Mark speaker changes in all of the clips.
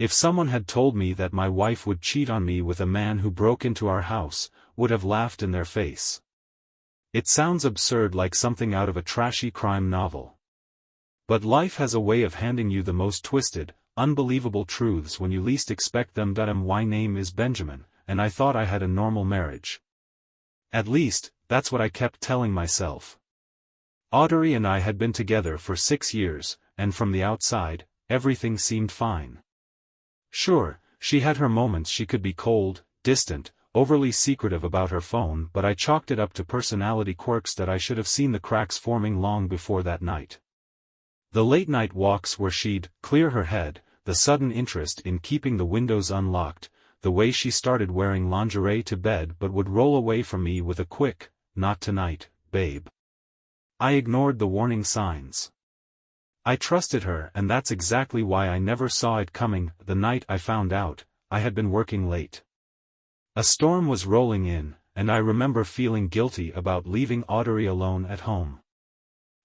Speaker 1: If someone had told me that my wife would cheat on me with a man who broke into our house, would have laughed in their face. It sounds absurd, like something out of a trashy crime novel. But life has a way of handing you the most twisted, unbelievable truths when you least expect them. My name is Benjamin, and I thought I had a normal marriage. At least, that's what I kept telling myself. Audrie and I had been together for 6 years, and from the outside, everything seemed fine. Sure, she had her moments. She could be cold, distant, overly secretive about her phone, but I chalked it up to personality quirks that I should have seen the cracks forming long before that night. The late-night walks where she'd clear her head, the sudden interest in keeping the windows unlocked, the way she started wearing lingerie to bed but would roll away from me with a quick, "Not tonight, babe." I ignored the warning signs. I trusted her, and that's exactly why I never saw it coming. The night I found out, I had been working late. A storm was rolling in, and I remember feeling guilty about leaving Audrie alone at home.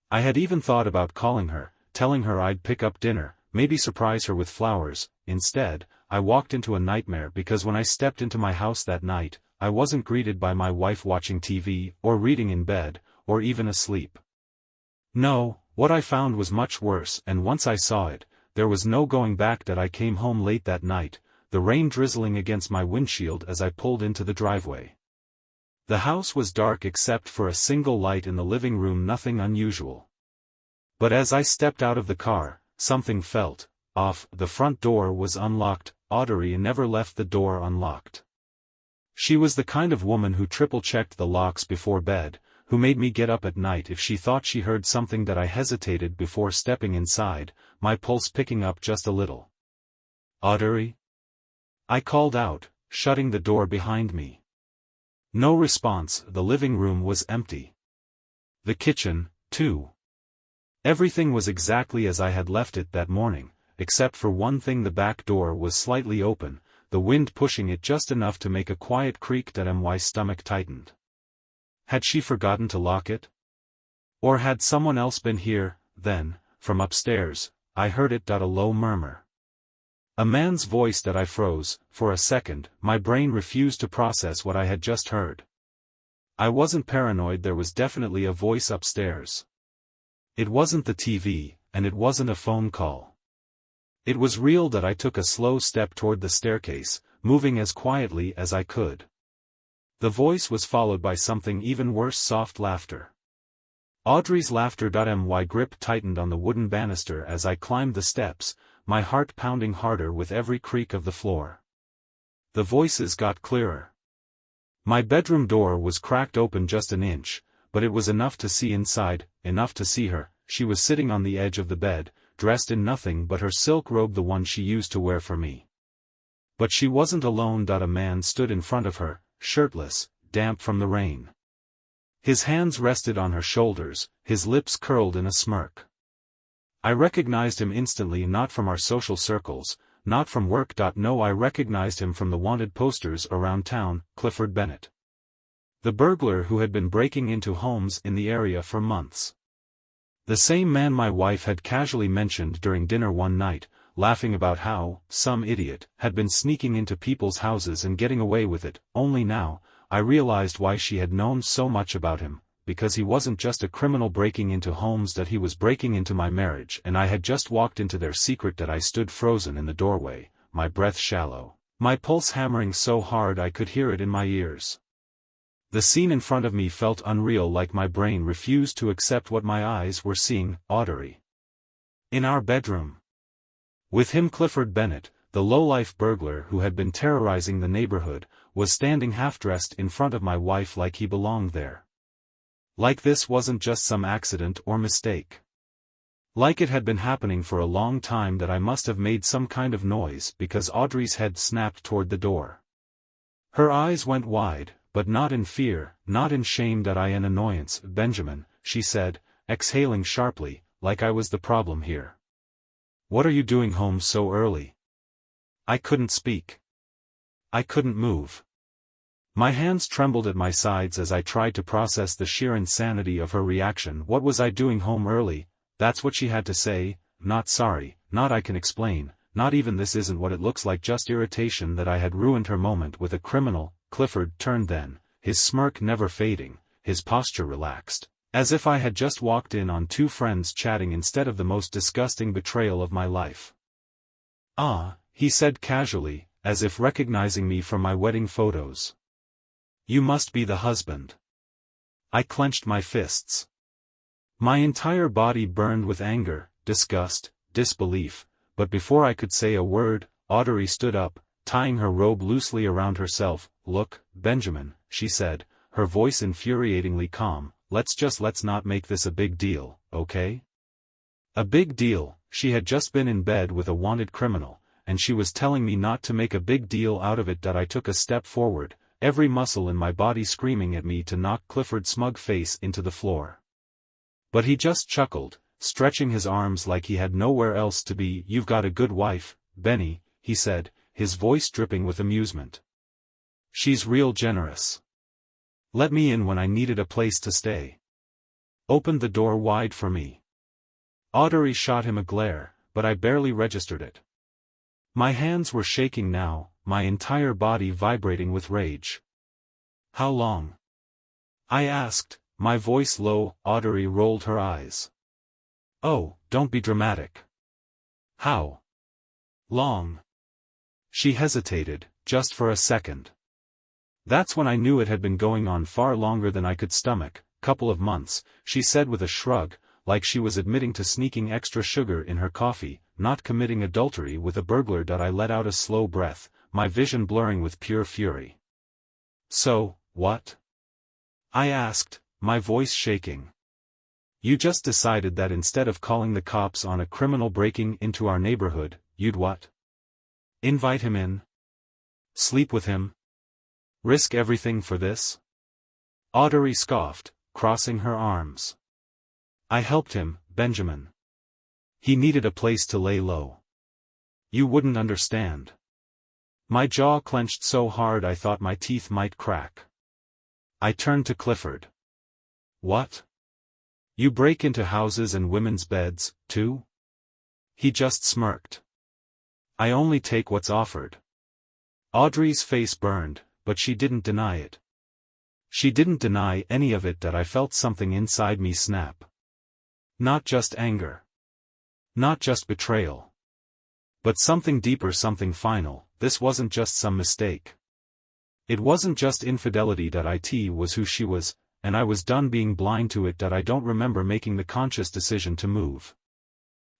Speaker 1: I had even thought about calling her, telling her I'd pick up dinner, maybe surprise her with flowers. Instead, I walked into a nightmare, because when I stepped into my house that night, I wasn't greeted by my wife watching TV, or reading in bed, or even asleep. No, what I found was much worse, and once I saw it, there was no going back. I came home late that night, the rain drizzling against my windshield as I pulled into the driveway. The house was dark except for a single light in the living room, nothing unusual. But as I stepped out of the car, something felt off. The front door was unlocked. Audrie never left the door unlocked. She was the kind of woman who triple-checked the locks before bed, who made me get up at night if she thought she heard something. That I hesitated before stepping inside, my pulse picking up just a little. "Audrie?" I called out, shutting the door behind me. No response. The living room was empty. The kitchen, too. Everything was exactly as I had left it that morning, except for one thing: the back door was slightly open, the wind pushing it just enough to make a quiet creak. My stomach tightened. Had she forgotten to lock it? Or had someone else been here? Then, from upstairs, I heard it. A low murmur. A man's voice. I froze. For a second, my brain refused to process what I had just heard. I wasn't paranoid. There was definitely a voice upstairs. It wasn't the TV, and it wasn't a phone call. It was real. I took a slow step toward the staircase, moving as quietly as I could. The voice was followed by something even worse: soft laughter. Audrie's laughter. My grip tightened on the wooden banister as I climbed the steps, my heart pounding harder with every creak of the floor. The voices got clearer. My bedroom door was cracked open just an inch, but it was enough to see inside, enough to see her. She was sitting on the edge of the bed, dressed in nothing but her silk robe, the one she used to wear for me. But she wasn't alone. A man stood in front of her, shirtless, damp from the rain. His hands rested on her shoulders, his lips curled in a smirk. I recognized him instantly, not from our social circles, not from work. No, I recognized him from the wanted posters around town: Clifford Bennett. The burglar who had been breaking into homes in the area for months. The same man my wife had casually mentioned during dinner one night, laughing about how some idiot had been sneaking into people's houses and getting away with it. Only now, I realized why she had known so much about him, because he wasn't just a criminal breaking into homes. He was breaking into my marriage, and I had just walked into their secret. I stood frozen in the doorway, my breath shallow, my pulse hammering so hard I could hear it in my ears. The scene in front of me felt unreal, like my brain refused to accept what my eyes were seeing. Audrie. In our bedroom. With him. Clifford Bennett, the low-life burglar who had been terrorizing the neighborhood, was standing half-dressed in front of my wife like he belonged there. Like this wasn't just some accident or mistake. Like it had been happening for a long time. I must have made some kind of noise because Audrie's head snapped toward the door. Her eyes went wide, but not in fear, not in shame. In annoyance. "Benjamin," she said, exhaling sharply, like I was the problem here. "What are you doing home so early?" I couldn't speak. I couldn't move. My hands trembled at my sides as I tried to process the sheer insanity of her reaction. What was I doing home early? That's what she had to say. Not sorry, not I can explain, not even this isn't what it looks like, just irritation that I had ruined her moment with a criminal. Clifford turned then, his smirk never fading, his posture relaxed, as if I had just walked in on two friends chatting instead of the most disgusting betrayal of my life. "Ah," he said casually, as if recognizing me from my wedding photos. "You must be the husband." I clenched my fists. My entire body burned with anger, disgust, disbelief, but before I could say a word, Audrie stood up, tying her robe loosely around herself. "Look, Benjamin," she said, her voice infuriatingly calm, let's not make this a big deal, okay?" A big deal. She had just been in bed with a wanted criminal, and she was telling me not to make a big deal out of it. That I took a step forward, every muscle in my body screaming at me to knock Clifford's smug face into the floor. But he just chuckled, stretching his arms like he had nowhere else to be. "You've got a good wife, Benny," he said, his voice dripping with amusement. "She's real generous. Let me in when I needed a place to stay. Opened the door wide for me." Audrey shot him a glare, but I barely registered it. My hands were shaking now, my entire body vibrating with rage. "How long?" I asked, my voice low. Audrey rolled her eyes. "Oh, don't be dramatic. How long?" She hesitated, just for a second. "That's when I knew it had been going on far longer than I could stomach. Couple of months," she said with a shrug, like she was admitting to sneaking extra sugar in her coffee, "not committing adultery with a burglar." I let out a slow breath, my vision blurring with pure fury. "So, what?" I asked, my voice shaking. "You just decided that instead of calling the cops on a criminal breaking into our neighborhood, you'd what? Invite him in? Sleep with him? Risk everything for this?" Audrey scoffed, crossing her arms. "I helped him, Benjamin. He needed a place to lay low. You wouldn't understand." My jaw clenched so hard I thought my teeth might crack. I turned to Clifford. "What? You break into houses and women's beds, too?" He just smirked. "I only take what's offered." Audrey's face burned, but she didn't deny it. She didn't deny any of it. That I felt something inside me snap. Not just anger. Not just betrayal. But something deeper, something final. This wasn't just some mistake. It wasn't just infidelity. It was who she was, and I was done being blind to it. I don't remember making the conscious decision to move.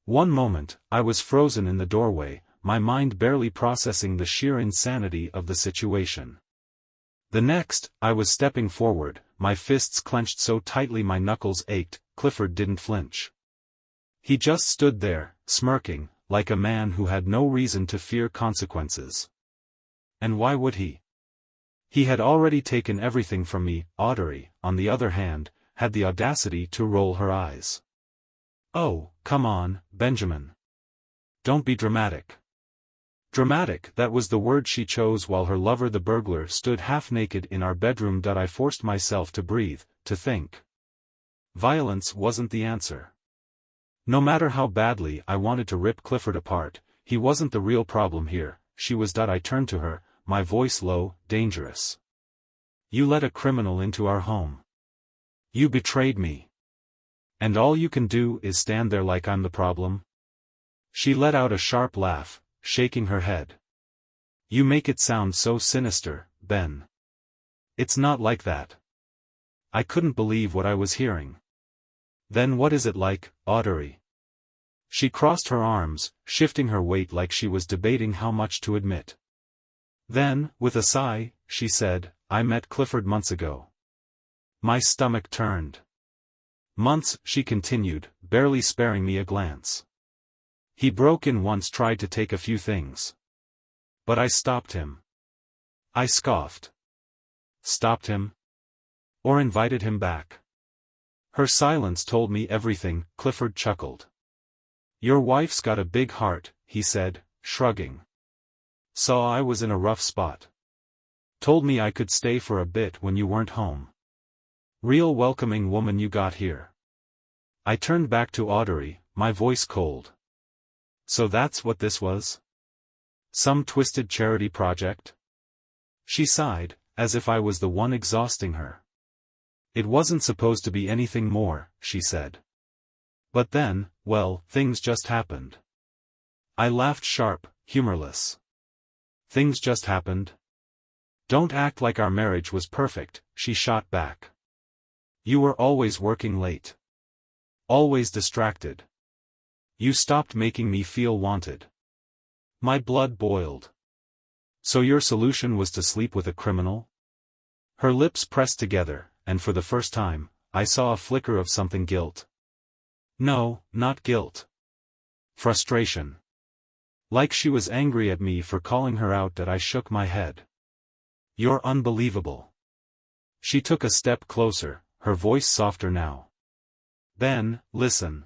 Speaker 1: One moment, I was frozen in the doorway, my mind barely processing the sheer insanity of the situation. The next, I was stepping forward, my fists clenched so tightly my knuckles ached. Clifford didn't flinch. He just stood there, smirking, like a man who had no reason to fear consequences. And why would he? He had already taken everything from me. Audrey, on the other hand, had the audacity to roll her eyes. "Oh, come on, Benjamin. Don't be dramatic." Dramatic, that was the word she chose while her lover the burglar stood half-naked in our bedroom. I forced myself to breathe, to think. Violence wasn't the answer. No matter how badly I wanted to rip Clifford apart, he wasn't the real problem here. She was. I turned to her, my voice low. "Dangerous. You let a criminal into our home. You betrayed me. And all you can do is stand there like I'm the problem?" She let out a sharp laugh, shaking her head. "You make it sound so sinister, Ben. It's not like that." I couldn't believe what I was hearing. "Then what is it like, Audrey?" She crossed her arms, shifting her weight like she was debating how much to admit. Then, with a sigh, she said, "I met Clifford months ago." My stomach turned. "Months," she continued, barely sparing me a glance. "He broke in once, tried to take a few things. But I stopped him." I scoffed. "Stopped him? Or invited him back?" Her silence told me everything. Clifford chuckled. "Your wife's got a big heart," he said, shrugging. "Saw I was in a rough spot. Told me I could stay for a bit when you weren't home. Real welcoming woman you got here." I turned back to Audrey, my voice cold. "So that's what this was?" Some twisted charity project? She sighed, as if I was the one exhausting her. It wasn't supposed to be anything more, she said. But then, well, things just happened. I laughed sharp, humorless. Things just happened? Don't act like our marriage was perfect, she shot back. You were always working late. Always distracted. You stopped making me feel wanted. My blood boiled. So your solution was to sleep with a criminal? Her lips pressed together, and for the first time, I saw a flicker of something guilt. No, not guilt. Frustration. Like she was angry at me for calling her out that I shook my head. You're unbelievable. She took a step closer, her voice softer now. Ben, listen.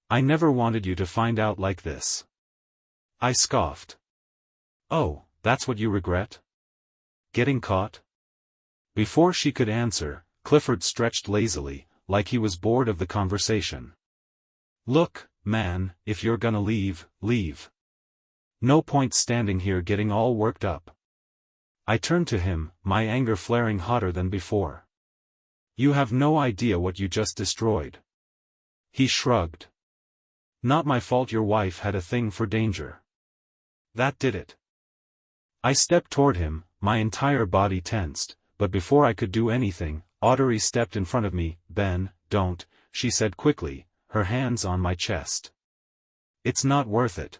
Speaker 1: I never wanted you to find out like this. I scoffed. Oh, that's what you regret? Getting caught? Before she could answer, Clifford stretched lazily, like he was bored of the conversation. Look, man, if you're gonna leave, leave. No point standing here getting all worked up. I turned to him, my anger flaring hotter than before. You have no idea what you just destroyed. He shrugged. Not my fault your wife had a thing for danger. That did it. I stepped toward him, my entire body tensed, but before I could do anything, Audrie stepped in front of me. Ben, don't, she said quickly, her hands on my chest. It's not worth it.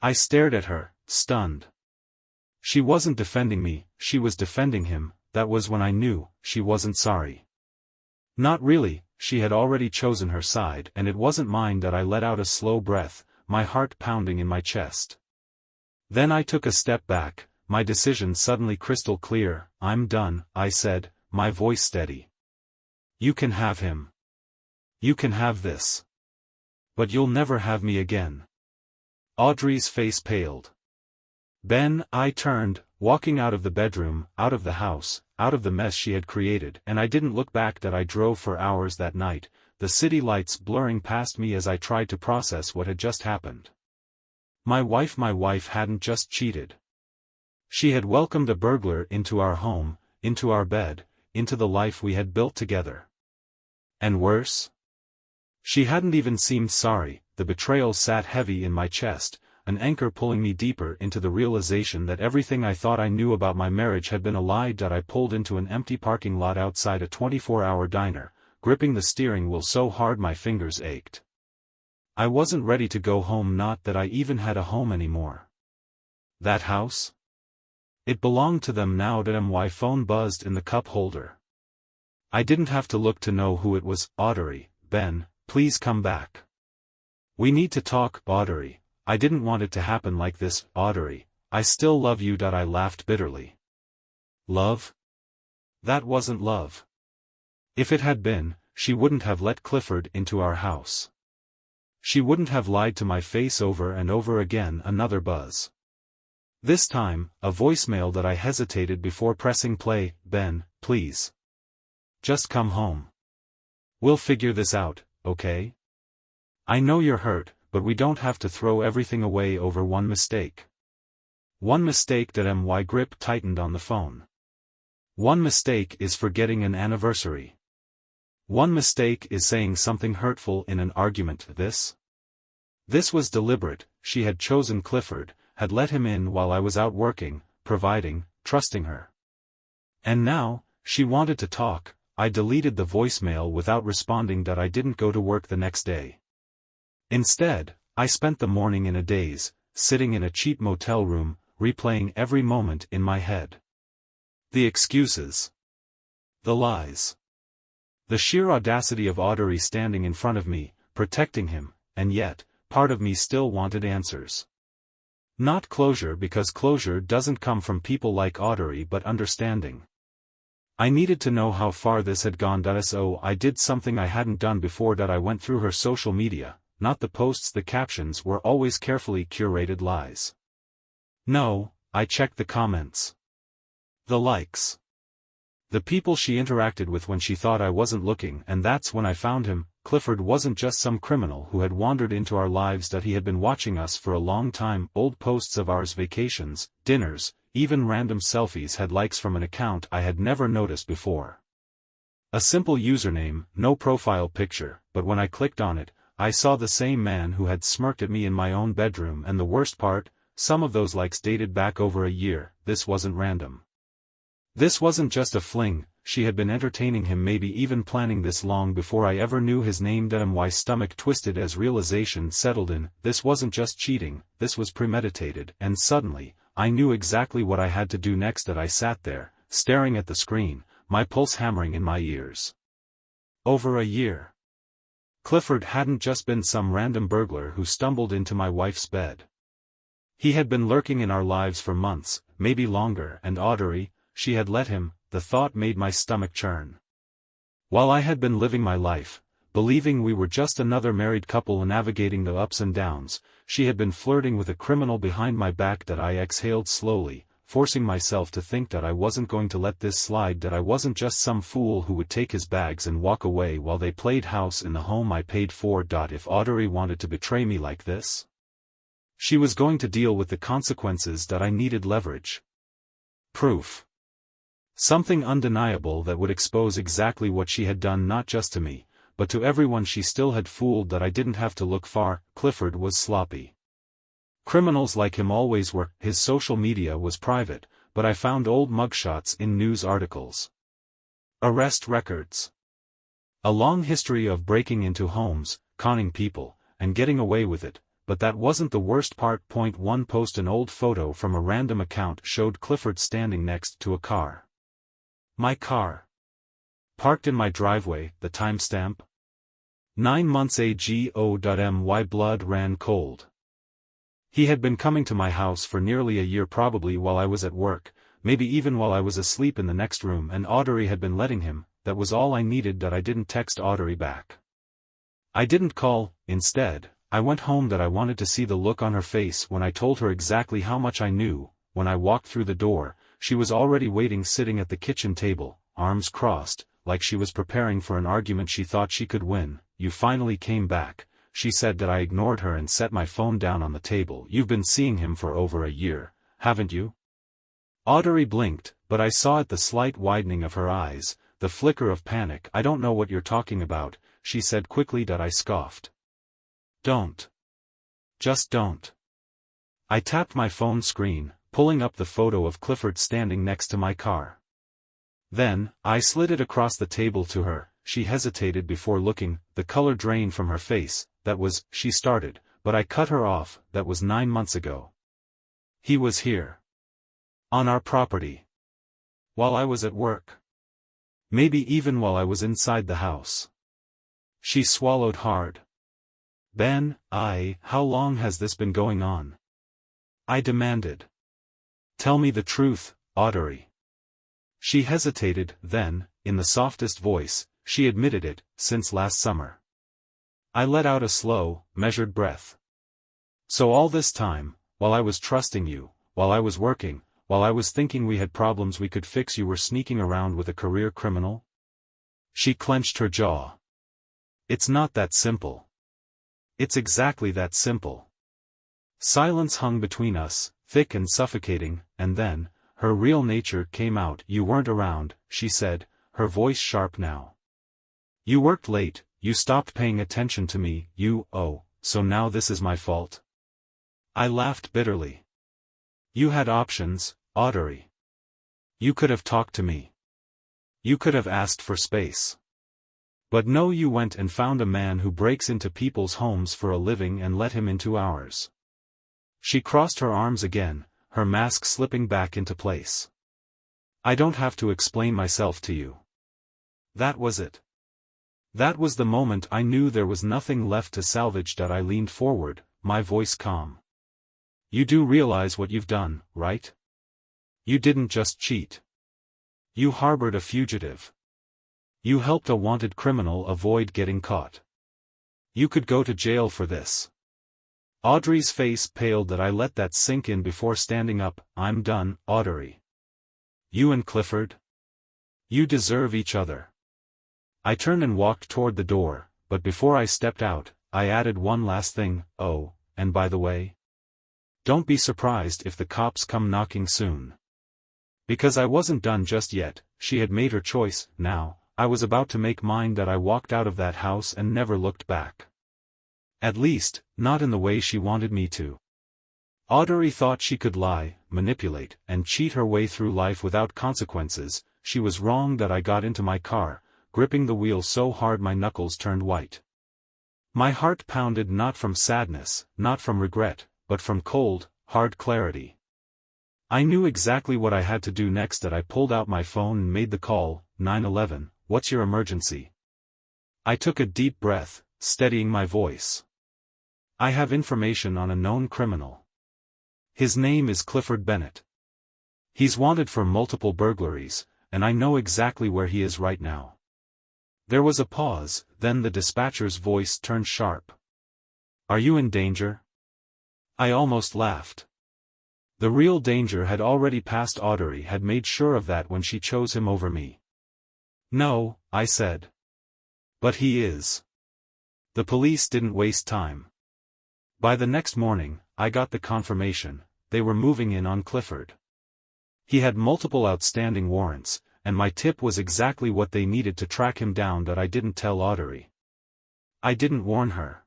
Speaker 1: I stared at her, stunned. She wasn't defending me, she was defending him. That was when I knew she wasn't sorry. Not really, she had already chosen her side, and it wasn't mine. That I let out a slow breath, my heart pounding in my chest. Then I took a step back, my decision suddenly crystal clear. I'm done, I said, my voice steady. You can have him. You can have this. But you'll never have me again. Audrey's face paled. Ben, I turned, walking out of the bedroom, out of the house, out of the mess she had created, and I didn't look back. That I drove for hours that night, the city lights blurring past me as I tried to process what had just happened. My wife hadn't just cheated. She had welcomed a burglar into our home, into our bed, into the life we had built together. And worse? She hadn't even seemed sorry. The betrayal sat heavy in my chest, an anchor pulling me deeper into the realization that everything I thought I knew about my marriage had been a lie. That I pulled into an empty parking lot outside a 24-hour diner, gripping the steering wheel so hard my fingers ached. I wasn't ready to go home, not that I even had a home anymore. That house? It belonged to them now. That my phone buzzed in the cup holder. I didn't have to look to know who it was. Audrie, Ben, please come back. We need to talk. Audrie, I didn't want it to happen like this. Audrie, I still love you. I laughed bitterly. Love? That wasn't love. If it had been, she wouldn't have let Clifford into our house. She wouldn't have lied to my face over and over again. Another buzz. This time, a voicemail. That I hesitated before pressing play. Ben, please. Just come home. We'll figure this out, okay? I know you're hurt, but we don't have to throw everything away over one mistake. One mistake. That my grip tightened on the phone. One mistake is forgetting an anniversary. One mistake is saying something hurtful in an argument. This was deliberate. She had chosen Clifford, had let him in while I was out working, providing, trusting her. And now, she wanted to talk. I deleted the voicemail without responding. That I didn't go to work the next day. Instead, I spent the morning in a daze, sitting in a cheap motel room, replaying every moment in my head. The excuses. The lies. The sheer audacity of Audrie standing in front of me, protecting him, and yet, part of me still wanted answers. Not closure, because closure doesn't come from people like Audrie, but understanding. I needed to know how far this had gone. So I did something I hadn't done before. That I went through her social media, not the posts. The captions were always carefully curated lies. No, I checked the comments. The likes. The people she interacted with when she thought I wasn't looking, and that's when I found him. Clifford wasn't just some criminal who had wandered into our lives, that he had been watching us for a long time. Old posts of ours, vacations, dinners, even random selfies had likes from an account I had never noticed before. A simple username, no profile picture, but when I clicked on it, I saw the same man who had smirked at me in my own bedroom, and the worst part, some of those likes dated back over a year. This wasn't random. This wasn't just a fling. She had been entertaining him, maybe even planning this, long before I ever knew his name. My stomach twisted as realization settled in. This wasn't just cheating, this was premeditated, and suddenly, I knew exactly what I had to do next. That I sat there, staring at the screen, my pulse hammering in my ears. Over a year. Clifford hadn't just been some random burglar who stumbled into my wife's bed. He had been lurking in our lives for months, maybe longer, and Audrie, she had let him. The thought made my stomach churn. While I had been living my life, believing we were just another married couple navigating the ups and downs, she had been flirting with a criminal behind my back. That I exhaled slowly, forcing myself to think that I wasn't going to let this slide, that I wasn't just some fool who would take his bags and walk away while they played house in the home I paid for. If Audrie wanted to betray me like this, she was going to deal with the consequences. That I needed leverage. Proof. Something undeniable that would expose exactly what she had done, not just to me, but to everyone she still had fooled. That I didn't have to look far. Clifford was sloppy. Criminals like him always were. His social media was private, but I found old mugshots in news articles. Arrest records. A long history of breaking into homes, conning people, and getting away with it. But that wasn't the worst part. One post, an old photo from a random account, showed Clifford standing next to a car. My car. Parked in my driveway. The timestamp? 9 months ago. My blood ran cold. He had been coming to my house for nearly a year, probably while I was at work, maybe even while I was asleep in the next room, and Audrie had been letting him. That was all I needed. That I didn't text Audrie back. I didn't call. Instead, I went home. That I wanted to see the look on her face when I told her exactly how much I knew. When I walked through the door, she was already waiting, sitting at the kitchen table, arms crossed, like she was preparing for an argument she thought she could win. You finally came back, she said. That I ignored her and set my phone down on the table. You've been seeing him for over a year, haven't you? Audrie blinked, but I saw at the slight widening of her eyes, the flicker of panic. I don't know what you're talking about, she said quickly. That I scoffed. Don't. Just don't. I tapped my phone screen, pulling up the photo of Clifford standing next to my car. Then, I slid it across the table to her. She hesitated before looking, the color drained from her face. That was, she started, but I cut her off. That was 9 months ago. He was here. On our property. While I was at work. Maybe even while I was inside the house. She swallowed hard. Ben, how long has this been going on? I demanded. Tell me the truth, Audrie. She hesitated, then, in the softest voice, she admitted it. Since last summer. I let out a slow, measured breath. So all this time, while I was trusting you, while I was working, while I was thinking we had problems we could fix, you were sneaking around with a career criminal? She clenched her jaw. It's not that simple. It's exactly that simple. Silence hung between us, thick and suffocating, and then, her real nature came out. You weren't around, she said, her voice sharp now. You worked late, you stopped paying attention to me, so now this is my fault? I laughed bitterly. You had options, Audrie. You could have talked to me. You could have asked for space. But no, you went and found a man who breaks into people's homes for a living and let him into ours. She crossed her arms again, her mask slipping back into place. I don't have to explain myself to you. That was it. That was the moment I knew there was nothing left to salvage. That I leaned forward, my voice calm. You do realize what you've done, right? You didn't just cheat. You harbored a fugitive. You helped a wanted criminal avoid getting caught. You could go to jail for this. Audrey's face paled. That I let that sink in before standing up. I'm done, Audrie. You and Clifford? You deserve each other. I turned and walked toward the door, but before I stepped out, I added one last thing, oh, and by the way, don't be surprised if the cops come knocking soon. Because I wasn't done just yet. She had made her choice. Now, I was about to make mine. That I walked out of that house and never looked back. At least, not in the way she wanted me to. Audrie thought she could lie, manipulate, and cheat her way through life without consequences. She was wrong. That I got into my car, gripping the wheel so hard my knuckles turned white. My heart pounded, not from sadness, not from regret, but from cold, hard clarity. I knew exactly what I had to do next. That I pulled out my phone and made the call. 911, what's your emergency? I took a deep breath, steadying my voice. I have information on a known criminal. His name is Clifford Bennett. He's wanted for multiple burglaries, and I know exactly where he is right now. There was a pause, then the dispatcher's voice turned sharp. Are you in danger? I almost laughed. The real danger had already passed. Audrie had made sure of that when she chose him over me. No, I said. But he is. The police didn't waste time. By the next morning, I got the confirmation. They were moving in on Clifford. He had multiple outstanding warrants, and my tip was exactly what they needed to track him down. That I didn't tell Audrie. I didn't warn her.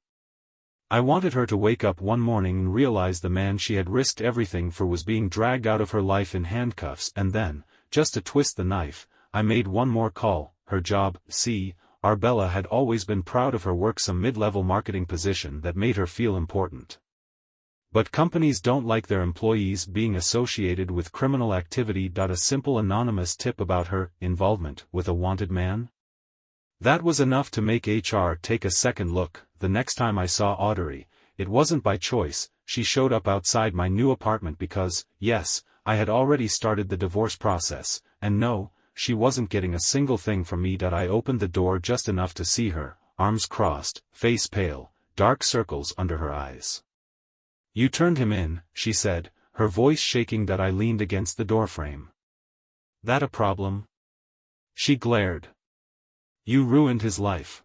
Speaker 1: I wanted her to wake up one morning and realize the man she had risked everything for was being dragged out of her life in handcuffs. And then, just to twist the knife, I made one more call. Her job. See, Arbella had always been proud of her work, some mid-level marketing position that made her feel important. But companies don't like their employees being associated with criminal activity. A simple anonymous tip about her involvement with a wanted man? That was enough to make HR take a second look. The next time I saw Audrie, it wasn't by choice. She showed up outside my new apartment because, yes, I had already started the divorce process, and no, she wasn't getting a single thing from me. I opened the door just enough to see her, arms crossed, face pale, dark circles under her eyes. You turned him in, she said, her voice shaking. I leaned against the doorframe. That a problem? She glared. You ruined his life.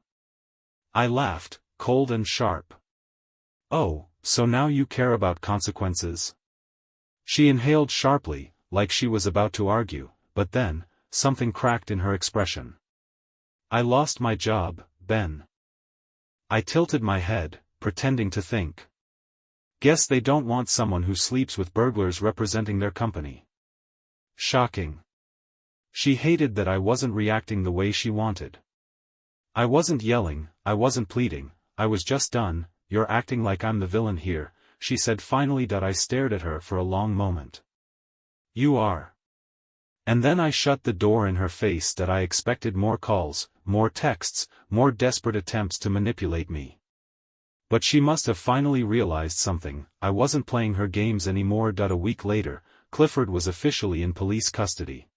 Speaker 1: I laughed, cold and sharp. Oh, so now you care about consequences? She inhaled sharply, like she was about to argue, but then, something cracked in her expression. I lost my job, Ben. I tilted my head, pretending to think. Guess they don't want someone who sleeps with burglars representing their company. Shocking. She hated that I wasn't reacting the way she wanted. I wasn't yelling, I wasn't pleading, I was just done. You're acting like I'm the villain here, she said finally. I stared at her for a long moment. You are. And then I shut the door in her face. I expected more calls, more texts, more desperate attempts to manipulate me. But she must have finally realized something. I wasn't playing her games anymore. A week later, Clifford was officially in police custody.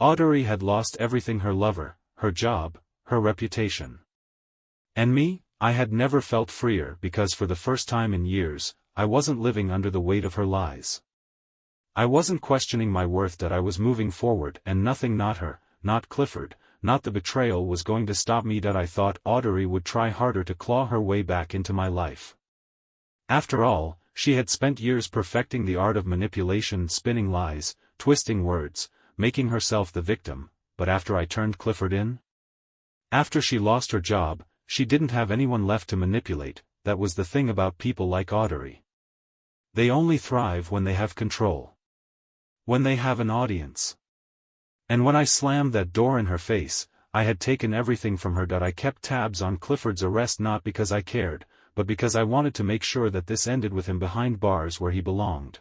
Speaker 1: Audrie had lost everything: her lover, her job, her reputation. And me, I had never felt freer because for the first time in years, I wasn't living under the weight of her lies. I wasn't questioning my worth. I was moving forward, and nothing, not her, not Clifford, not the betrayal, was going to stop me. I thought Audrie would try harder to claw her way back into my life. After all, she had spent years perfecting the art of manipulation, spinning lies, twisting words, making herself the victim. But after I turned Clifford in? After she lost her job, she didn't have anyone left to manipulate. That was the thing about people like Audrie. They only thrive when they have control. When they have an audience. And when I slammed that door in her face, I had taken everything from her. I kept tabs on Clifford's arrest, not because I cared, but because I wanted to make sure that this ended with him behind bars where he belonged.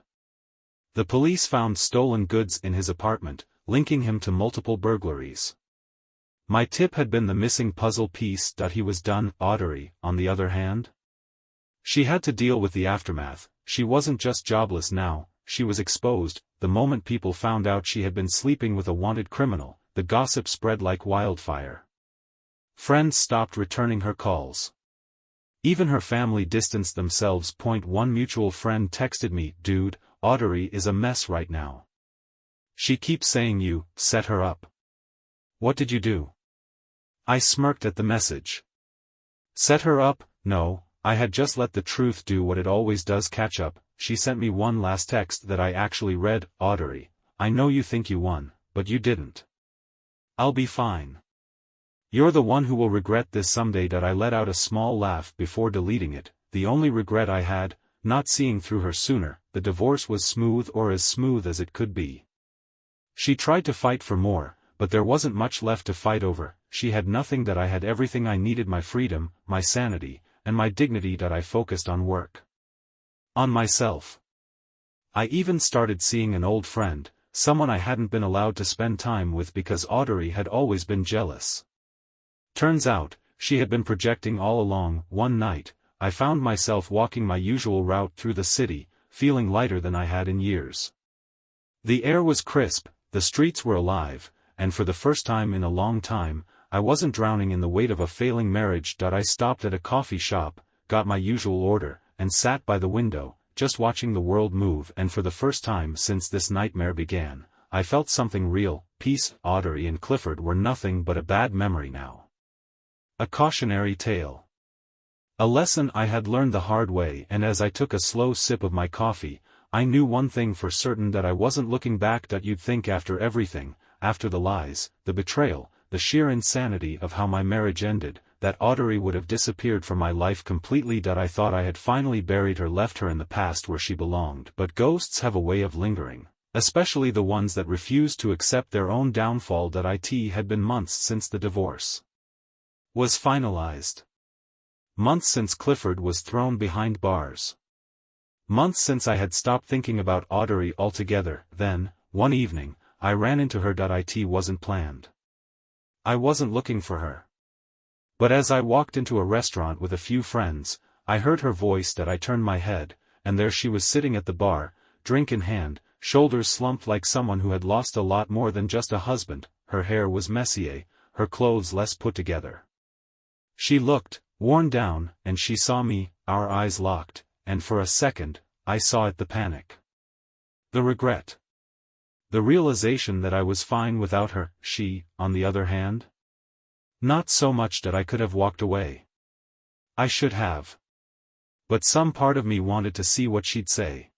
Speaker 1: The police found stolen goods in his apartment, linking him to multiple burglaries. My tip had been the missing puzzle piece. He was done. Audrie, on the other hand? She had to deal with the aftermath. She wasn't just jobless now, she was exposed. The moment people found out she had been sleeping with a wanted criminal, the gossip spread like wildfire. Friends stopped returning her calls. Even her family distanced themselves. One mutual friend texted me, "Dude, Audrie is a mess right now. She keeps saying you set her up." What did you do? I smirked at the message. Set her up? No, I had just let the truth do what it always does, catch up. She sent me one last text that I actually read. Audrie, I know you think you won, but you didn't. I'll be fine. You're the one who will regret this someday. I let out a small laugh before deleting it. The only regret I had, not seeing through her sooner. The divorce was smooth, or as smooth as it could be. She tried to fight for more, but there wasn't much left to fight over. She had nothing that I had. Everything I needed: my freedom, my sanity, and my dignity. I focused on work. On myself. I even started seeing an old friend, someone I hadn't been allowed to spend time with because Audrie had always been jealous. Turns out, she had been projecting all along. One night, I found myself walking my usual route through the city, feeling lighter than I had in years. The air was crisp, the streets were alive, and for the first time in a long time, I wasn't drowning in the weight of a failing marriage. I stopped at a coffee shop, got my usual order, and sat by the window, just watching the world move. And for the first time since this nightmare began, I felt something real. Peace. Audrie and Clifford were nothing but a bad memory now. A cautionary tale. A lesson I had learned the hard way. And as I took a slow sip of my coffee, I knew one thing for certain: that I wasn't looking back. You'd think after everything, after the lies, the betrayal, the sheer insanity of how my marriage ended, that Audrie would have disappeared from my life completely. I thought I had finally buried her, left her in the past where she belonged. But ghosts have a way of lingering, especially the ones that refuse to accept their own downfall. It had been months since the divorce was finalized. Months since Clifford was thrown behind bars. Months since I had stopped thinking about Audrie altogether. Then, one evening, I ran into her. It wasn't planned. I wasn't looking for her. But as I walked into a restaurant with a few friends, I heard her voice. I turned my head, and there she was sitting at the bar, drink in hand, shoulders slumped like someone who had lost a lot more than just a husband. Her hair was messy, her clothes less put together. She looked worn down, and she saw me. Our eyes locked, and for a second, I saw it: the panic. The regret. The realization that I was fine without her. She, on the other hand? Not so much that I could have walked away. I should have. But some part of me wanted to see what she'd say.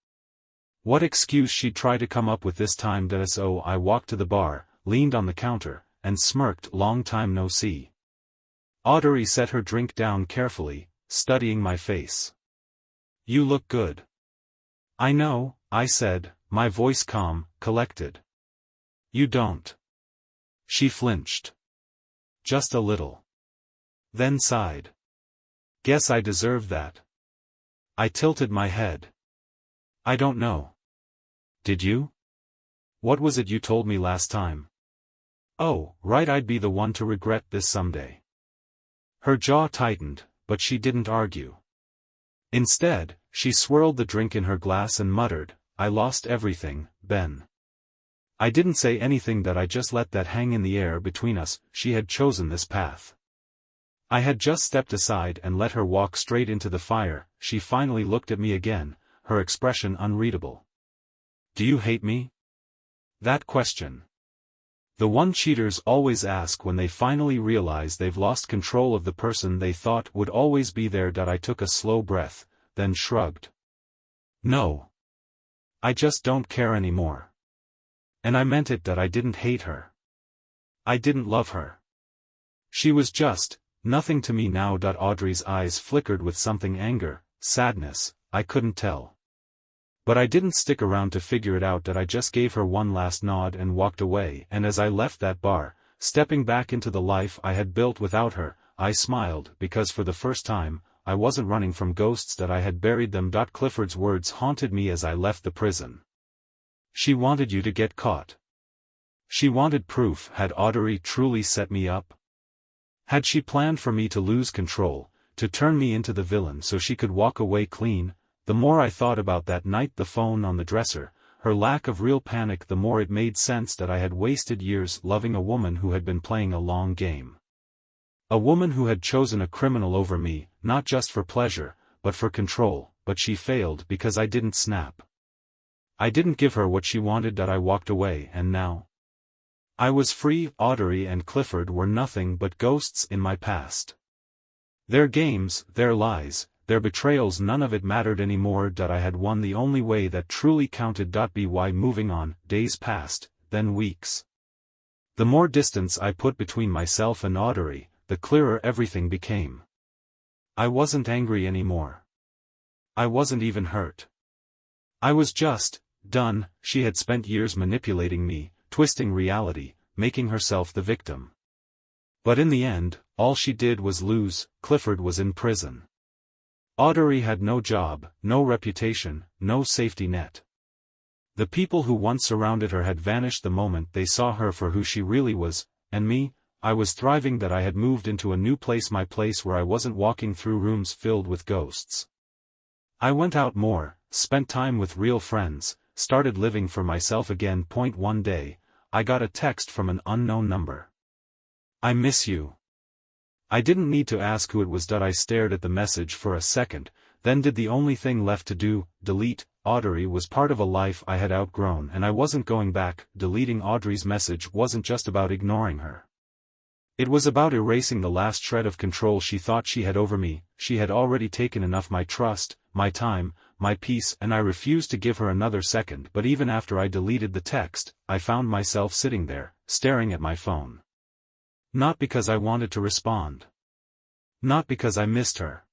Speaker 1: What excuse she'd try to come up with this time. So I walked to the bar, leaned on the counter, and smirked. Long time no see. Audrie set her drink down carefully, studying my face. You look good. I know, I said, my voice calm, collected. You don't. She flinched. Just a little. Then sighed. Guess I deserve that. I tilted my head. I don't know. Did you? What was it you told me last time? Oh, right, I'd be the one to regret this someday. Her jaw tightened, but she didn't argue. Instead, she swirled the drink in her glass and muttered, I lost everything, Ben. I didn't say anything. I just let that hang in the air between us. She had chosen this path. I had just stepped aside and let her walk straight into the fire. She finally looked at me again, her expression unreadable. Do you hate me? That question. The one cheaters always ask when they finally realize they've lost control of the person they thought would always be there. I took a slow breath, then shrugged. No. I just don't care anymore. And I meant it. I didn't hate her. I didn't love her. She was just nothing to me now. Audrie's eyes flickered with something: anger, sadness, I couldn't tell. But I didn't stick around to figure it out. I just gave her one last nod and walked away. And as I left that bar, stepping back into the life I had built without her, I smiled, because for the first time, I wasn't running from ghosts. I had buried them. Clifford's words haunted me as I left the prison. She wanted you to get caught. She wanted proof. Had Audrie truly set me up? Had she planned for me to lose control, to turn me into the villain so she could walk away clean? The more I thought about that night, the phone on the dresser, her lack of real panic, the more it made sense that I had wasted years loving a woman who had been playing a long game. A woman who had chosen a criminal over me, not just for pleasure, but for control. But she failed because I didn't snap. I didn't give her what she wanted. I walked away, and now I was free. Audrie and Clifford were nothing but ghosts in my past. Their games, their lies, their betrayals, none of it mattered anymore. I had won the only way that truly counted. By moving on, days passed, then weeks. The more distance I put between myself and Audrie, the clearer everything became. I wasn't angry anymore. I wasn't even hurt. I was just done. She had spent years manipulating me, twisting reality, making herself the victim. But in the end, all she did was lose. Clifford was in prison. Audrie had no job, no reputation, no safety net. The people who once surrounded her had vanished the moment they saw her for who she really was, and me, I was thriving. I had moved into a new place, my place where I wasn't walking through rooms filled with ghosts. I went out more, spent time with real friends, started living for myself again. One day, I got a text from an unknown number. "I miss you." I didn't need to ask who it was. I stared at the message for a second, then did the only thing left to do, delete. Audrie was part of a life I had outgrown, and I wasn't going back. Deleting Audrie's message wasn't just about ignoring her. It was about erasing the last shred of control she thought she had over me. She had already taken enough, my trust, my time, my peace, and I refused to give her another second. But even after I deleted the text, I found myself sitting there, staring at my phone. Not because I wanted to respond. Not because I missed her.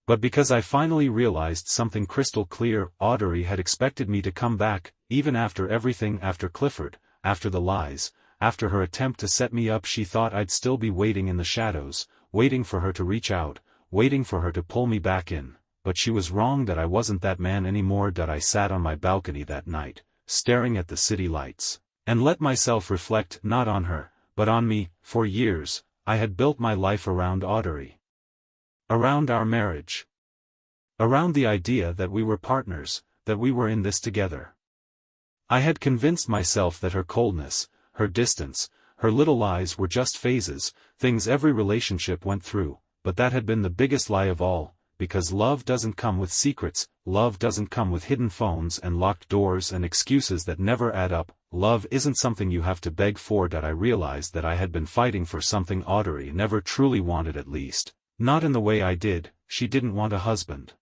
Speaker 1: But because I finally realized something crystal clear. Audrie had expected me to come back, even after everything, after Clifford, after the lies, after her attempt to set me up. She thought I'd still be waiting in the shadows, waiting for her to reach out, waiting for her to pull me back in. But she was wrong. I wasn't that man anymore. I sat on my balcony that night, staring at the city lights, and let myself reflect, not on her, but on me. For years, I had built my life around Audrie. Around our marriage. Around the idea that we were partners, that we were in this together. I had convinced myself that her coldness, her distance, her little lies were just phases, things every relationship went through. But that had been the biggest lie of all, because love doesn't come with secrets, love doesn't come with hidden phones and locked doors and excuses that never add up. Love isn't something you have to beg for. I realized that I had been fighting for something Audrie never truly wanted, at least, not in the way I did. She didn't want a husband.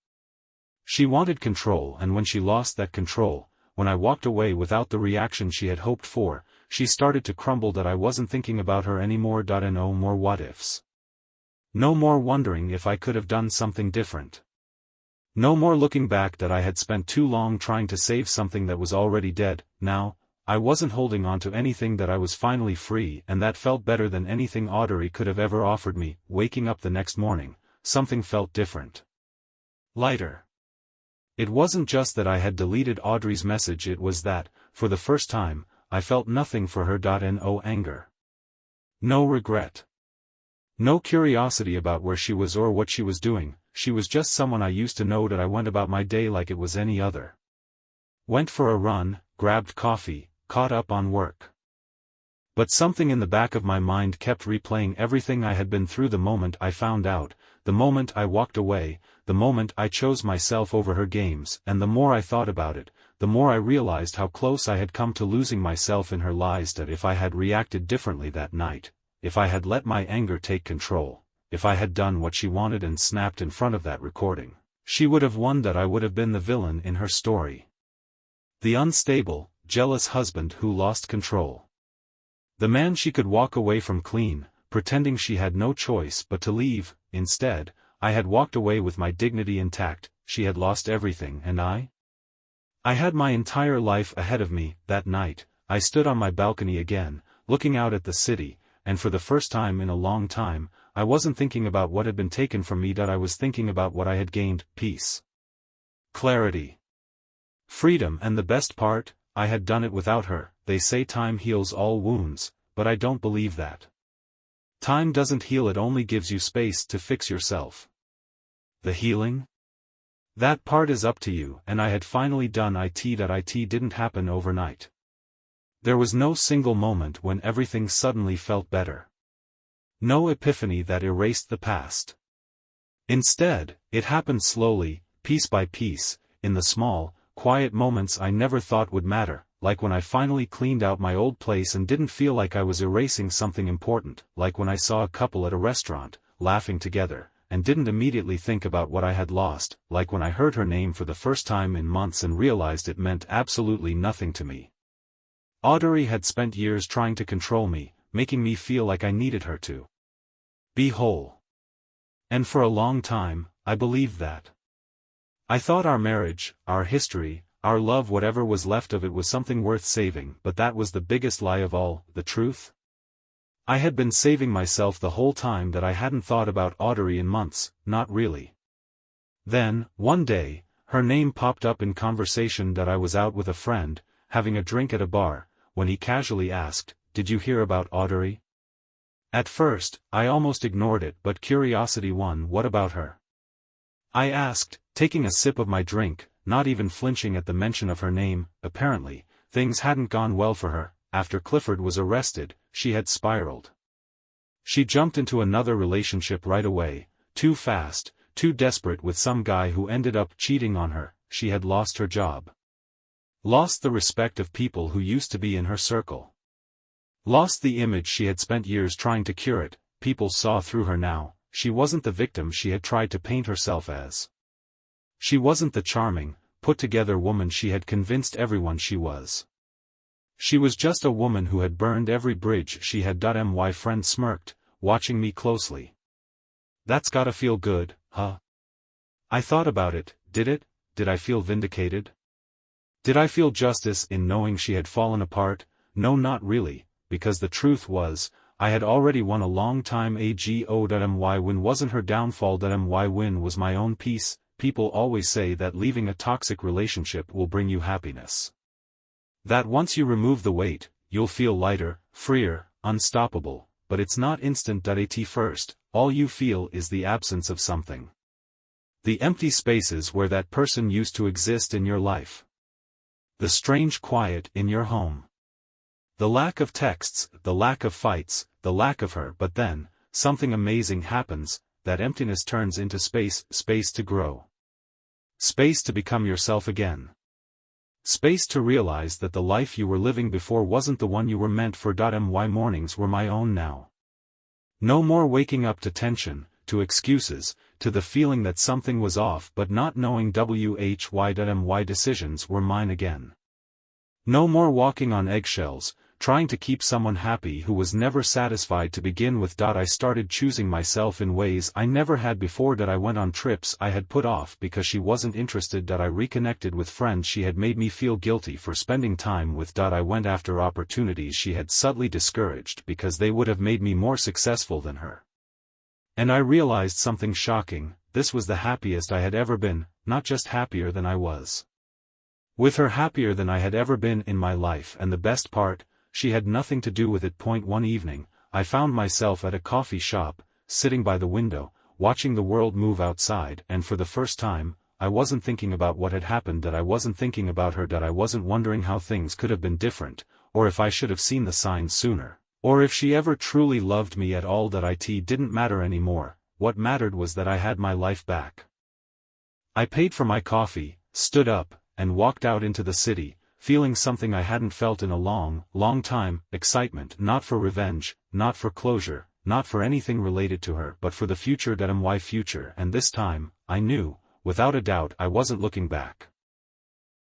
Speaker 1: She wanted control, and when she lost that control, when I walked away without the reaction she had hoped for, she started to crumble. I wasn't thinking about her anymore. And no more what ifs. No more wondering if I could have done something different. No more looking back. I had spent too long trying to save something that was already dead. Now, I wasn't holding on to anything. I was finally free, and that felt better than anything Audrie could have ever offered me. Waking up the next morning, something felt different. Lighter. It wasn't just that I had deleted Audrie's message, it was that, for the first time, I felt nothing for her. No anger. No regret. No curiosity about where she was or what she was doing. She was just someone I used to know. I went about my day like it was any other. Went for a run, grabbed coffee, caught up on work. But something in the back of my mind kept replaying everything I had been through. The moment I found out, the moment I walked away, the moment I chose myself over her games. And the more I thought about it, the more I realized how close I had come to losing myself in her lies. That if I had reacted differently that night, if I had let my anger take control, if I had done what she wanted and snapped in front of that recording, she would have won. I would have been the villain in her story. The unstable, jealous husband who lost control. The man she could walk away from clean, pretending she had no choice but to leave. Instead, I had walked away with my dignity intact. She had lost everything, and I had my entire life ahead of me. That night, I stood on my balcony again, looking out at the city, and for the first time in a long time, I wasn't thinking about what had been taken from me. I was thinking about what I had gained: peace, clarity, freedom, and the best part, I had done it without her. They say time heals all wounds, but I don't believe that. Time doesn't heal, it only gives you space to fix yourself. The healing? That part is up to you, and I had finally done it. It didn't happen overnight. There was no single moment when everything suddenly felt better. No epiphany that erased the past. Instead, it happened slowly, piece by piece, in the small, quiet moments I never thought would matter, like when I finally cleaned out my old place and didn't feel like I was erasing something important, like when I saw a couple at a restaurant, laughing together, and didn't immediately think about what I had lost, like when I heard her name for the first time in months and realized it meant absolutely nothing to me. Audrie had spent years trying to control me, making me feel like I needed her to be whole. And for a long time, I believed that. I thought our marriage, our history, our love, whatever was left of it, was something worth saving, but that was the biggest lie of all, the truth. I had been saving myself the whole time that I hadn't thought about Audrie in months, not really. Then, one day, her name popped up in conversation that I was out with a friend, having a drink at a bar, when he casually asked, "Did you hear about Audrie?" At first, I almost ignored it, but curiosity won. "What about her?" I asked, taking a sip of my drink, not even flinching at the mention of her name. Apparently, things hadn't gone well for her. After Clifford was arrested, she had spiraled. She jumped into another relationship right away, too fast, too desperate, with some guy who ended up cheating on her. She had lost her job. Lost the respect of people who used to be in her circle. Lost the image she had spent years trying to curate. People saw through her now. She wasn't the victim she had tried to paint herself as. She wasn't the charming, put-together woman she had convinced everyone she was. She was just a woman who had burned every bridge she had. My friend smirked, watching me closely. "That's gotta feel good, huh?" I thought about it. Did it? Did I feel vindicated? Did I feel justice in knowing she had fallen apart? No, not really, because the truth was, I had already won a long time ago. My win wasn't her downfall. My win was my own peace. People always say that leaving a toxic relationship will bring you happiness. That once you remove the weight, you'll feel lighter, freer, unstoppable, but it's not instant. At first, all you feel is the absence of something. The empty spaces where that person used to exist in your life. The strange quiet in your home. The lack of texts, the lack of fights, the lack of her. But then, something amazing happens. That emptiness turns into space, space to grow. Space to become yourself again. Space to realize that the life you were living before wasn't the one you were meant for. My mornings were my own now. No more waking up to tension, to excuses, to the feeling that something was off but not knowing why. My decisions were mine again. No more walking on eggshells, trying to keep someone happy who was never satisfied to begin with. I started choosing myself in ways I never had before. I went on trips I had put off because she wasn't interested. I reconnected with friends she had made me feel guilty for spending time with. I went after opportunities she had subtly discouraged because they would have made me more successful than her. And I realized something shocking. This was the happiest I had ever been, not just happier than I was. With her, happier than I had ever been in my life. And the best part, she had nothing to do with it. One evening, I found myself at a coffee shop, sitting by the window, watching the world move outside, and for the first time, I wasn't thinking about what had happened. I wasn't thinking about her. I wasn't wondering how things could have been different, or if I should have seen the signs sooner, or if she ever truly loved me at all. It didn't matter anymore. What mattered was that I had my life back. I paid for my coffee, stood up, and walked out into the city, feeling something I hadn't felt in a long, long time. Excitement, not for revenge, not for closure, not for anything related to her, but for the future. My future. And this time, I knew, without a doubt, I wasn't looking back.